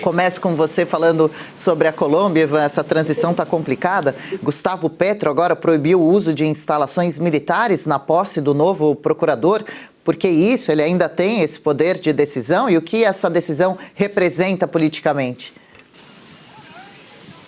Começo com você falando sobre a Colômbia, Ivan, essa transição está complicada. Gustavo Petro agora proibiu o uso de instalações militares na posse do novo procurador. Por que isso? Ele ainda tem esse poder de decisão? E o que essa decisão representa politicamente?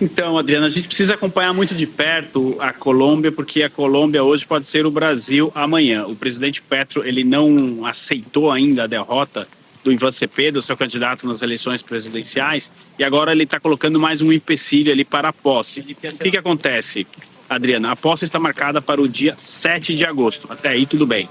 Então, Adriana, a gente precisa acompanhar muito de perto a Colômbia, porque a Colômbia hoje pode ser o Brasil amanhã. O presidente Petro, ele não aceitou ainda a derrota do Ivan Cepeda, seu candidato nas eleições presidenciais, e agora ele está colocando mais um empecilho ali para a posse. O que acontece, Adriana? A posse está marcada para o dia 7 de agosto. Até aí, tudo bem.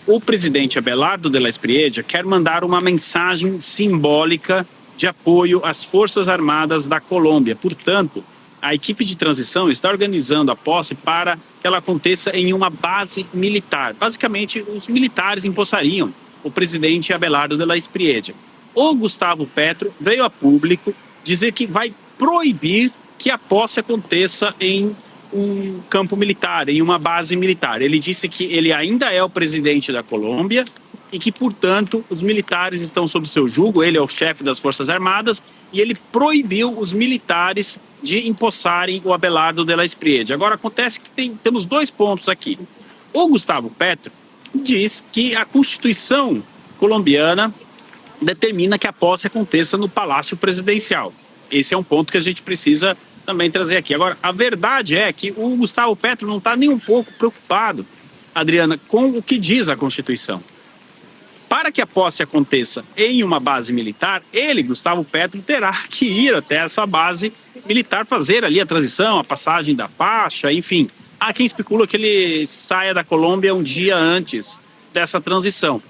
O presidente Abelardo de la Espriella quer mandar uma mensagem simbólica de apoio às Forças Armadas da Colômbia. Portanto, a equipe de transição está organizando a posse para que ela aconteça em uma base militar. Basicamente, os militares empossariam o presidente Abelardo de la Espriella. O Gustavo Petro veio a público dizer que vai proibir que a posse aconteça em um campo militar, em uma base militar. Ele disse que ele ainda é o presidente da Colômbia e que, portanto, os militares estão sob seu jugo, ele é o chefe das Forças Armadas, e ele proibiu os militares de empossarem o Abelardo de la Espriella. Agora, acontece que temos dois pontos aqui. O Gustavo Petro diz que a Constituição colombiana determina que a posse aconteça no Palácio Presidencial. Esse é um ponto que a gente precisa também trazer aqui. Agora, a verdade é que o Gustavo Petro não está nem um pouco preocupado, Adriana, com o que diz a Constituição. Para que a posse aconteça em uma base militar, ele, Gustavo Petro, terá que ir até essa base militar, fazer ali a transição, a passagem da faixa, enfim. Há quem especula que ele saia da Colômbia um dia antes dessa transição.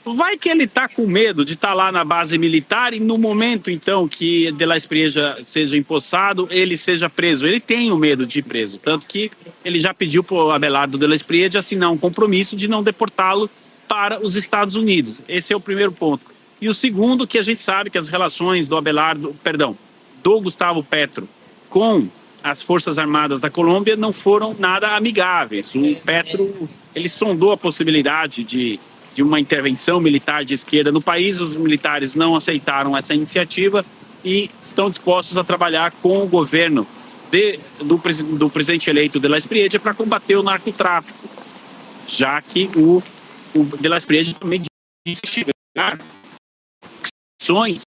Vai que ele está com medo de estar lá na base militar e no momento, então, que de la Espriella seja empossado, ele seja preso. Ele tem o medo de ir preso, tanto que ele já pediu para o Abelardo de la Espriella assinar um compromisso de não deportá-lo para os Estados Unidos. Esse é o primeiro ponto. E o segundo, que a gente sabe que as relações do Gustavo Petro com as Forças Armadas da Colômbia não foram nada amigáveis. O Petro, ele sondou a possibilidade de uma intervenção militar de esquerda no país, os militares não aceitaram essa iniciativa e estão dispostos a trabalhar com o governo do presidente eleito de la Espriella para combater o narcotráfico, já que o de la Espriella também disse que ações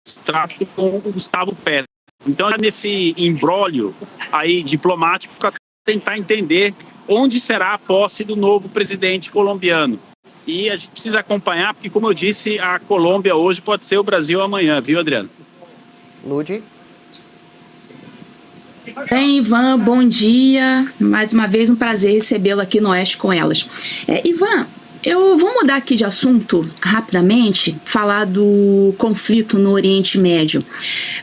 de tráfico com o Gustavo Petro. Então, é nesse imbróglio aí diplomático para tentar entender onde será a posse do novo presidente colombiano. E a gente precisa acompanhar, porque, como eu disse, a Colômbia hoje pode ser o Brasil amanhã, viu, Adriano? Ludi? Bem, Ivan, bom dia. Mais uma vez, um prazer recebê-lo aqui no Oeste com Elas. Ivan, eu vou mudar aqui de assunto rapidamente, falar do conflito no Oriente Médio.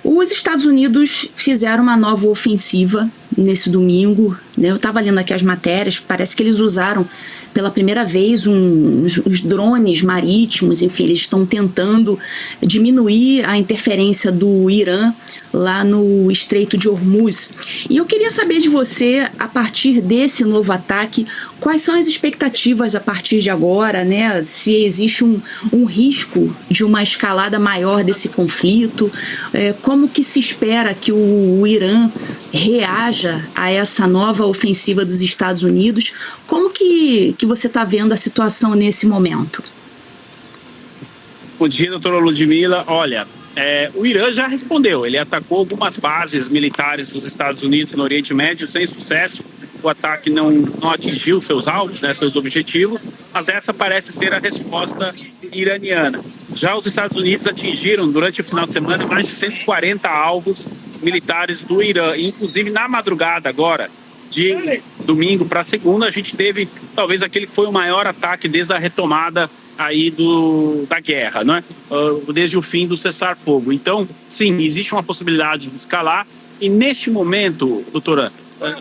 Os Estados Unidos fizeram uma nova ofensiva nesse domingo, né? Eu estava lendo aqui as matérias, parece que eles usaram pela primeira vez os drones marítimos, enfim, eles estão tentando diminuir a interferência do Irã lá no Estreito de Hormuz. E eu queria saber de você, a partir desse novo ataque, quais são as expectativas a partir de agora, né? Se existe um risco de uma escalada maior desse conflito, como que se espera que o Irã reaja a essa nova ofensiva dos Estados Unidos? Como que você está vendo a situação nesse momento? Bom dia, doutora Ludmila. Olha, o Irã já respondeu. Ele atacou algumas bases militares dos Estados Unidos no Oriente Médio sem sucesso. O ataque não atingiu seus alvos, né, seus objetivos, mas essa parece ser a resposta iraniana. Já os Estados Unidos atingiram, durante o final de semana, mais de 140 alvos militares do Irã. Inclusive, na madrugada agora, de domingo para segunda, a gente teve talvez aquele que foi o maior ataque desde a retomada aí da guerra, né? Desde o fim do cessar-fogo. Então, sim, existe uma possibilidade de escalar e neste momento, doutora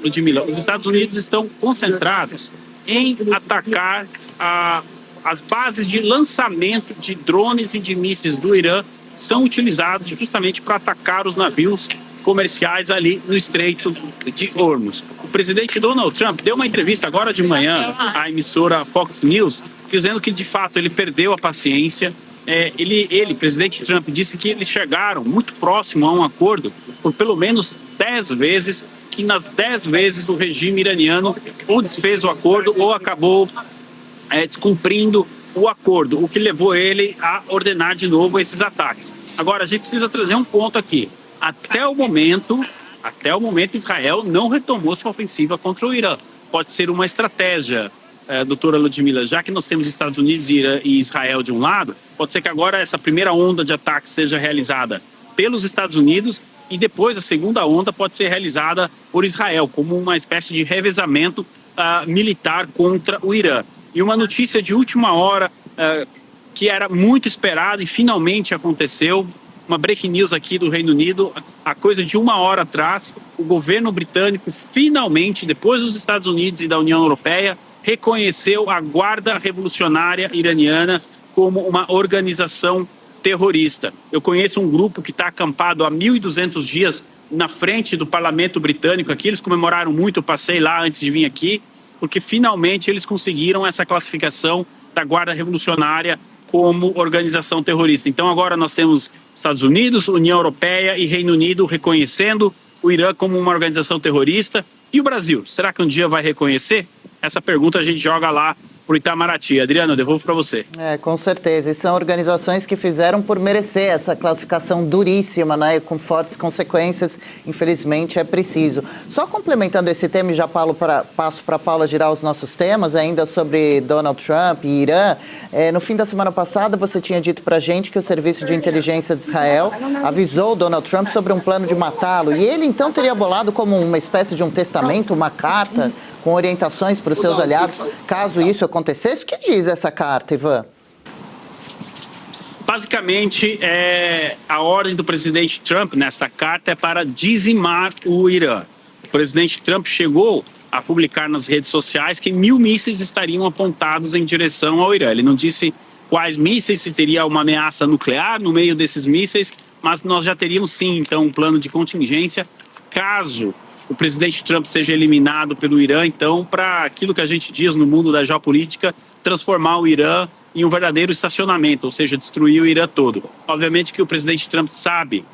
Ludmila, os Estados Unidos estão concentrados em atacar as bases de lançamento de drones e de mísseis do Irã, são utilizados justamente para atacar os navios comerciais ali no Estreito de Hormuz. O presidente Donald Trump deu uma entrevista agora de manhã à emissora Fox News, dizendo que de fato ele perdeu a paciência presidente Trump, disse que eles chegaram muito próximo a um acordo por pelo menos 10 vezes, que nas 10 vezes o regime iraniano ou desfez o acordo ou acabou descumprindo o acordo, o que levou ele a ordenar de novo esses ataques. Agora, a gente precisa trazer um ponto aqui. Até o momento, Israel não retomou sua ofensiva contra o Irã. Pode ser uma estratégia, doutora Ludmila, já que nós temos Estados Unidos e Israel de um lado, pode ser que agora essa primeira onda de ataques seja realizada pelos Estados Unidos e depois a segunda onda pode ser realizada por Israel, como uma espécie de revezamento militar contra o Irã. E uma notícia de última hora que era muito esperada e finalmente aconteceu, uma breaking news aqui do Reino Unido, a coisa de uma hora atrás, o governo britânico finalmente, depois dos Estados Unidos e da União Europeia, reconheceu a Guarda Revolucionária Iraniana como uma organização terrorista. Eu conheço um grupo que está acampado há 1.200 dias na frente do parlamento britânico aqui, eles comemoraram muito, eu passei lá antes de vir aqui, porque finalmente eles conseguiram essa classificação da Guarda Revolucionária como organização terrorista. Então agora nós temos Estados Unidos, União Europeia e Reino Unido reconhecendo o Irã como uma organização terrorista. E o Brasil, será que um dia vai reconhecer? Essa pergunta a gente joga lá para o Itamaraty. Adriano, eu devolvo para você. Com certeza. E são organizações que fizeram por merecer essa classificação duríssima, né? Com fortes consequências. Infelizmente, é preciso. Só complementando esse tema, e já passo para a Paula girar os nossos temas, ainda sobre Donald Trump e Irã. No fim da semana passada, você tinha dito para a gente que o Serviço de Inteligência de Israel avisou Donald Trump sobre um plano de matá-lo. E ele, então, teria bolado como uma espécie de um testamento, uma carta com orientações para os seus aliados, caso isso acontecesse? O que diz essa carta, Ivan? Basicamente, a ordem do presidente Trump nesta carta é para dizimar o Irã. O presidente Trump chegou a publicar nas redes sociais que 1.000 mísseis estariam apontados em direção ao Irã. Ele não disse quais mísseis, se teria uma ameaça nuclear no meio desses mísseis, mas nós já teríamos sim, então, um plano de contingência caso o presidente Trump seja eliminado pelo Irã, então, para aquilo que a gente diz no mundo da geopolítica, transformar o Irã em um verdadeiro estacionamento, ou seja, destruir o Irã todo. Obviamente que o presidente Trump sabe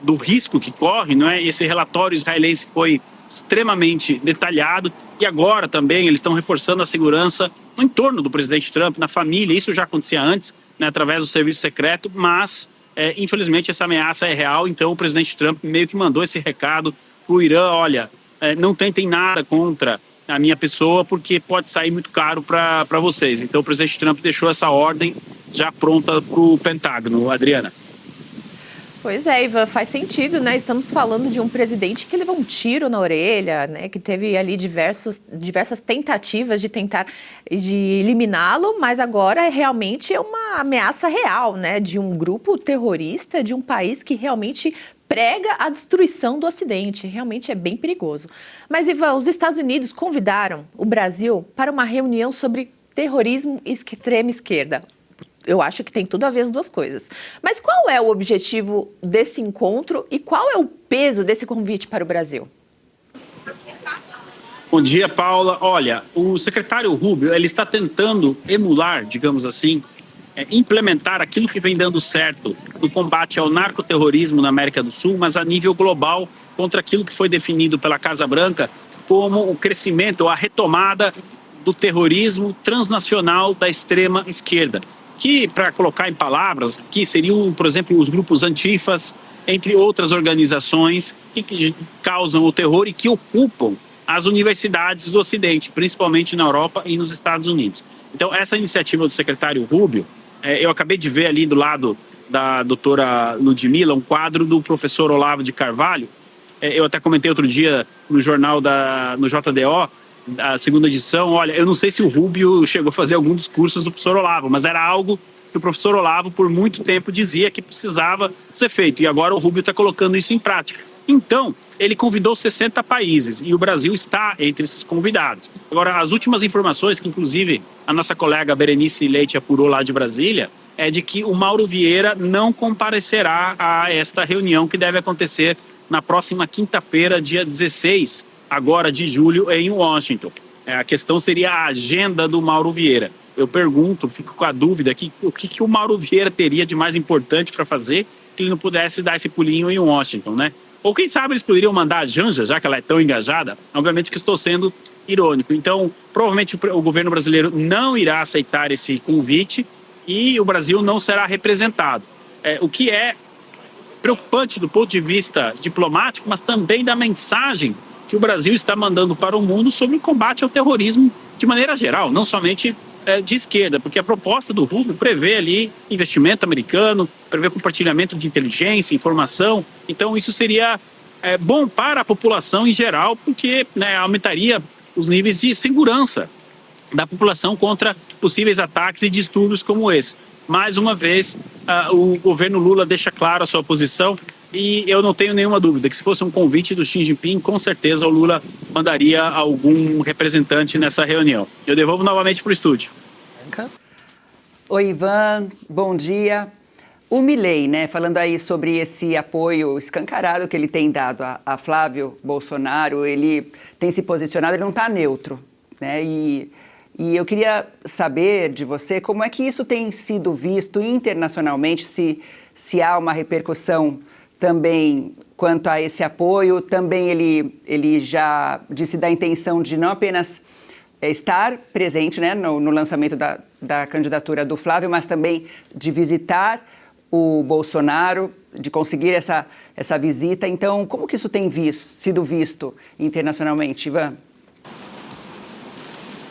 do risco que corre, não é? Esse relatório israelense foi extremamente detalhado e agora também eles estão reforçando a segurança no entorno do presidente Trump, na família. Isso já acontecia antes, né, através do serviço secreto, mas, infelizmente, essa ameaça é real, então o presidente Trump meio que mandou esse recado o Irã, olha, não tentem nada contra a minha pessoa porque pode sair muito caro para vocês. Então o presidente Trump deixou essa ordem já pronta para o Pentágono. Adriana. Pois é, Ivan, faz sentido, né? Estamos falando de um presidente que levou um tiro na orelha, né? Que teve ali diversas tentativas de eliminá-lo, mas agora realmente é uma ameaça real, né? De um grupo terrorista, de um país que realmente prega a destruição do Ocidente. Realmente é bem perigoso. Mas, Ivan, os Estados Unidos convidaram o Brasil para uma reunião sobre terrorismo e extrema esquerda. Eu acho que tem tudo a ver as duas coisas. Mas qual é o objetivo desse encontro e qual é o peso desse convite para o Brasil? Bom dia, Paula. Olha, o secretário Rubio, ele está tentando emular, digamos assim, implementar aquilo que vem dando certo no combate ao narcoterrorismo na América do Sul, mas a nível global, contra aquilo que foi definido pela Casa Branca como o crescimento, a retomada do terrorismo transnacional da extrema esquerda. Que, para colocar em palavras, que seriam, por exemplo, os grupos antifas, entre outras organizações que causam o terror e que ocupam as universidades do Ocidente, principalmente na Europa e nos Estados Unidos. Então, essa iniciativa do secretário Rubio, eu acabei de ver ali do lado da doutora Ludmila um quadro do professor Olavo de Carvalho. Eu até comentei outro dia no jornal, no JDO, a segunda edição, olha, eu não sei se o Rubio chegou a fazer algum dos cursos do professor Olavo, mas era algo que o professor Olavo por muito tempo dizia que precisava ser feito, e agora o Rubio está colocando isso em prática. Então, ele convidou 60 países, e o Brasil está entre esses convidados. Agora, as últimas informações, que inclusive a nossa colega Berenice Leite apurou lá de Brasília, é de que o Mauro Vieira não comparecerá a esta reunião que deve acontecer na próxima quinta-feira, dia 16 agora de julho, em Washington. A questão seria a agenda do Mauro Vieira. eu pergunto, fico com a dúvida aqui, o que o Mauro Vieira teria de mais importante para fazer que ele não pudesse dar esse pulinho em Washington, né? Ou quem sabe eles poderiam mandar a Janja, já que ela é tão engajada. Obviamente que estou sendo irônico. Então, provavelmente o governo brasileiro não irá aceitar esse convite e o Brasil não será representado. O que é preocupante do ponto de vista diplomático, mas também da mensagem que o Brasil está mandando para o mundo sobre o combate ao terrorismo de maneira geral, não somente de esquerda, porque a proposta do Rubio prevê ali investimento americano, prevê compartilhamento de inteligência, informação. Então isso seria bom para a população em geral, porque aumentaria os níveis de segurança da população contra possíveis ataques e distúrbios como esse. Mais uma vez, o governo Lula deixa claro a sua posição e eu não tenho nenhuma dúvida que se fosse um convite do Xi Jinping, com certeza o Lula mandaria algum representante nessa reunião. Eu devolvo novamente para o estúdio. Oi, Ivan, bom dia. O Milei, falando aí sobre esse apoio escancarado que ele tem dado a Flávio Bolsonaro, ele tem se posicionado, ele não está neutro, E eu queria saber de você como é que isso tem sido visto internacionalmente, se há uma repercussão também quanto a esse apoio. Também ele já disse da intenção de não apenas estar presente no lançamento da candidatura do Flávio, mas também de visitar o Bolsonaro, de conseguir essa visita. Então, como que isso tem sido visto internacionalmente, Ivan?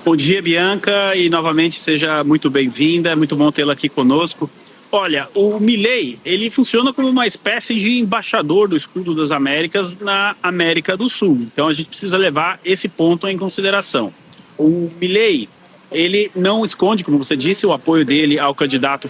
Bom dia, Bianca, e novamente seja muito bem-vinda, é muito bom tê-la aqui conosco. Olha, o Milei, ele funciona como uma espécie de embaixador do Escudo das Américas na América do Sul. Então a gente precisa levar esse ponto em consideração. O Milei, ele não esconde, como você disse, o apoio dele ao pré-candidato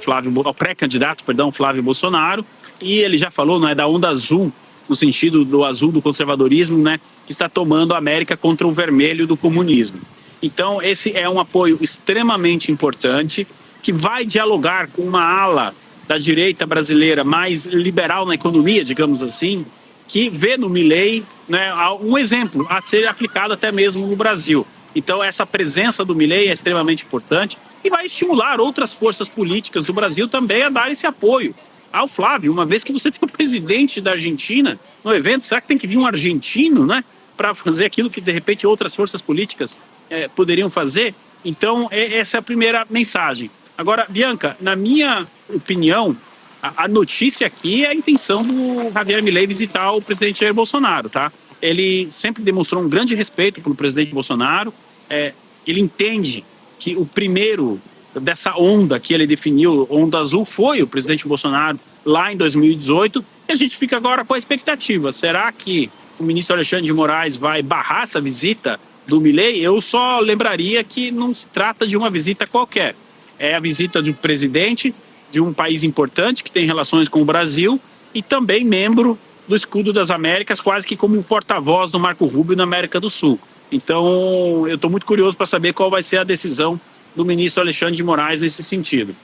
Flávio Bolsonaro, e ele já falou, da onda azul, no sentido do azul do conservadorismo, que está tomando a América contra o vermelho do comunismo. Então, esse é um apoio extremamente importante, que vai dialogar com uma ala da direita brasileira mais liberal na economia, digamos assim, que vê no Milei um exemplo a ser aplicado até mesmo no Brasil. Então, essa presença do Milei é extremamente importante e vai estimular outras forças políticas do Brasil também a dar esse apoio ao Flávio, uma vez que você tem o presidente da Argentina no evento. Será que tem que vir um argentino, para fazer aquilo que, de repente, outras forças políticas poderiam fazer? Então, essa é a primeira mensagem. Agora, Bianca, na minha opinião, a notícia aqui é a intenção do Javier Milei visitar o presidente Jair Bolsonaro, tá? Ele sempre demonstrou um grande respeito pelo presidente Bolsonaro. Ele entende que o primeiro dessa onda que ele definiu, onda azul, foi o presidente Bolsonaro lá em 2018. E a gente fica agora com a expectativa. Será que o ministro Alexandre de Moraes vai barrar essa visita do Milei? Eu só lembraria que não se trata de uma visita qualquer. É a visita de um presidente de um país importante que tem relações com o Brasil e também membro do Escudo das Américas, quase que como um porta-voz do Marco Rubio na América do Sul. Então, eu estou muito curioso para saber qual vai ser a decisão do ministro Alexandre de Moraes nesse sentido.